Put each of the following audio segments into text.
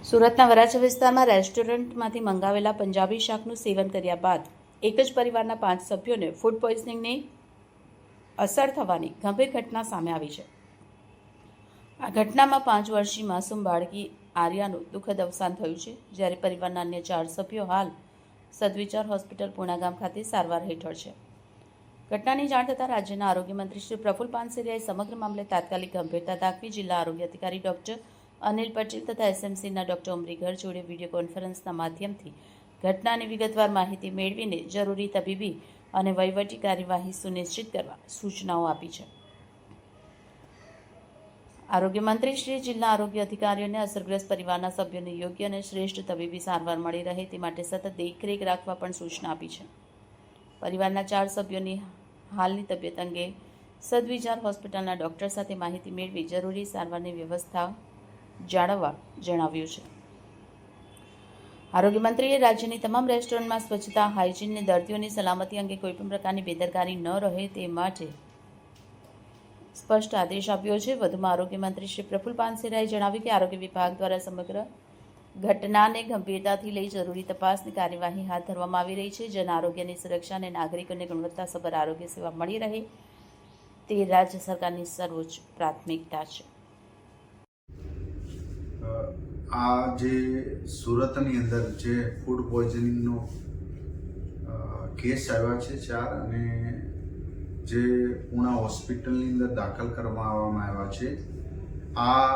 સુરતના વરાછા વિસ્તારમાં રેસ્ટોરન્ટમાંથી મંગાવેલા પંજાબી શાકનું સેવન કર્યા બાદ એક જ પરિવારના 5 સભ્યોને ફૂડ પોઈઝનિંગની અસર થવાની ગંભીર ઘટના સામે આવી છે. આ ઘટનામાં 5 વર્ષીય માસૂમ બાળકી આર્યાનું દુઃખદ અવસાન થયું છે, જ્યારે પરિવારના અન્ય 4 સભ્યો હાલ સદવિચાર હોસ્પિટલ પૂર્ણાગામ ખાતે સારવાર હેઠળ છે. ઘટનાની જાણ થતાં રાજ્યના આરોગ્ય મંત્રી શ્રી પ્રફુલ પાનસેરિયાએ સમગ્ર મામલે તાત્કાલિક ગંભીરતા દાખવી જિલ્લા આરોગ્ય અધિકારી ડોક્ટર અનિલ પટેલ તથા એસએમસીના ડોક્ટર ઉમરીગર જોડે વિડીયો કોન્ફરન્સના માધ્યમથી ઘટનાની વિગતવાર માહિતી મેળવીને જરૂરી તબીબી અને વહીવટી કાર્યવાહી સુનિશ્ચિત કરવા સૂચનાઓ આપી છે. આરોગ્ય મંત્રી શ્રી જિલ્લા આરોગ્ય અધિકારીઓને અસરગ્રસ્ત પરિવારના સભ્યોને યોગ્ય અને શ્રેષ્ઠ તબીબી સારવાર મળી રહે તે માટે સતત દેખરેખ રાખવા પણ સૂચના આપી છે. પરિવારના 4 સભ્યોની હાલની તબિયત અંગે સદવિચાર હોસ્પિટલના ડોક્ટર સાથે માહિતી મેળવી જરૂરી સારવારની વ્યવસ્થા જાળવવા જણાવ્યું છે. આરોગ્ય મંત્રીએ રાજ્યની તમામ રેસ્ટોરન્ટમાં સ્વચ્છતા, હાઇજીનને દર્દીઓની સલામતી અંગે કોઈપણ પ્રકારની બેદરકારી ન રહે તે માટે સ્પષ્ટ આદેશ આપ્યો છે. વધુમાં આરોગ્ય મંત્રી શ્રી પ્રફુલ પાનસેરિયાએ જણાવ્યું કે આરોગ્ય વિભાગ દ્વારા સમગ્ર ઘટનાને ગંભીરતાથી લઈ જરૂરી તપાસની કાર્યવાહી હાથ ધરવામાં આવી રહી છે. જન આરોગ્યની સુરક્ષા અને નાગરિકોને ગુણવત્તાસભર આરોગ્ય સેવા મળી રહે તે રાજ્ય સરકારની સર્વોચ્ચ પ્રાથમિકતા છે. આ જે સુરતની અંદર જે ફૂડ પોઈઝનિંગનો કેસ આવ્યા છે 4 અને જે પૂણા હોસ્પિટલની અંદર દાખલ કરવામાં આવ્યા છે, આ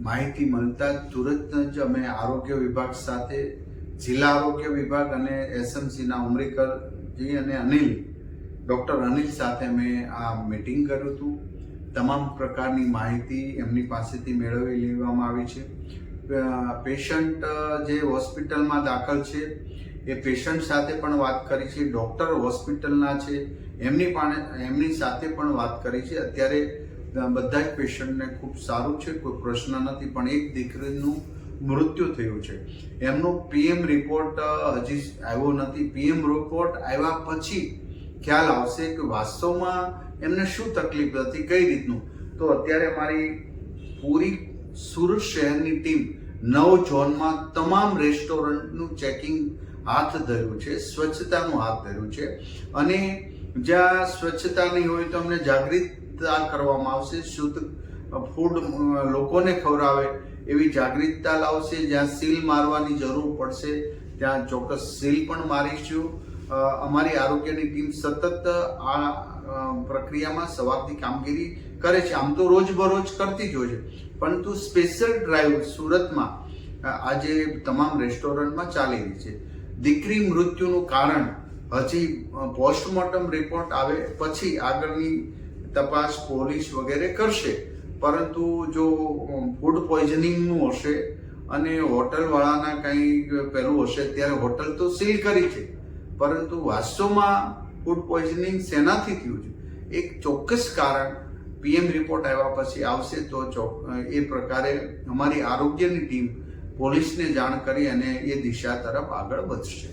માહિતી મળતા તુરંત જ અમે આરોગ્ય વિભાગ સાથે જિલ્લા આરોગ્ય વિભાગ અને એસએમસીના ઉમરીકરજી અને ડૉક્ટર અનિલ સાથે મેં આ મીટિંગ કર્યું હતું. તમામ પ્રકારની માહિતી એમની પાસેથી મેળવી લેવામાં આવી છે. પેશન્ટ જે હોસ્પિટલમાં દાખલ છે એ પેશન્ટ સાથે પણ વાત કરી છે, ડૉક્ટર હોસ્પિટલના છે એમની સાથે પણ વાત કરી છે. અત્યારે બધા જ પેશન્ટને ખૂબ સારું છે, કોઈ પ્રશ્ન નથી. પણ એક દીકરીનું મૃત્યુ થયું છે. એમનો પીએમ રિપોર્ટ હજી આવ્યો નથી. પીએમ રિપોર્ટ આવ્યા પછી ખ્યાલ આવશે કે વાસ્તવમાં એમને શું તકલીફ હતી, કઈ રીતનું. તો અત્યારે મારી પૂરી સુરત શહેરની ટીમ 9 ઝોનમાં તમામ રેસ્ટોરન્ટનું ચેકિંગ હાથ ધર્યું છે, સ્વચ્છતાનું હાથ ધર્યું છે. અને જ્યાં સ્વચ્છતા નહીં હોય તો અમને જાગૃતતા કરવામાં આવશે. શુદ્ધ ફૂડ લોકોને ખવડાવે એવી જાગૃતતા લાવશે. જ્યાં સીલ મારવાની જરૂર પડશે ત્યાં ચોક્કસ સીલ પણ મારીશું. અમારી આરોગ્યની ટીમ સતત આ પ્રક્રિયામાં સવારથી કામગીરી કરે છે. આમ તો રોજબરોજ કરતી જ હોય છે, પરંતુ સ્પેશિયલ ડ્રાઈવ સુરતમાં આજે તમામ રેસ્ટોરન્ટમાં ચાલી રહી છે. દીકરી મૃત્યુનું કારણ હજી પોસ્ટમોર્ટમ રિપોર્ટ આવે પછી આગળની તપાસ પોલીસ વગેરે કરશે. પરંતુ જો ફૂડ પોઈઝનિંગનું હશે અને હોટલવાળાના કંઈ પેલું હશે ત્યારે હોટલ તો સીલ કરી છે, પરંતુ વાસ્તવમાં ફૂડ પોઈઝનિંગ શેનાથી થયું છે એક ચોક્કસ કારણ પીએમ રિપોર્ટ આવ્યા પછી આવશે. તો એ પ્રકારે અમારી આરોગ્યની ટીમ પોલીસને જાણ કરી અને એ દિશા તરફ આગળ વધશે.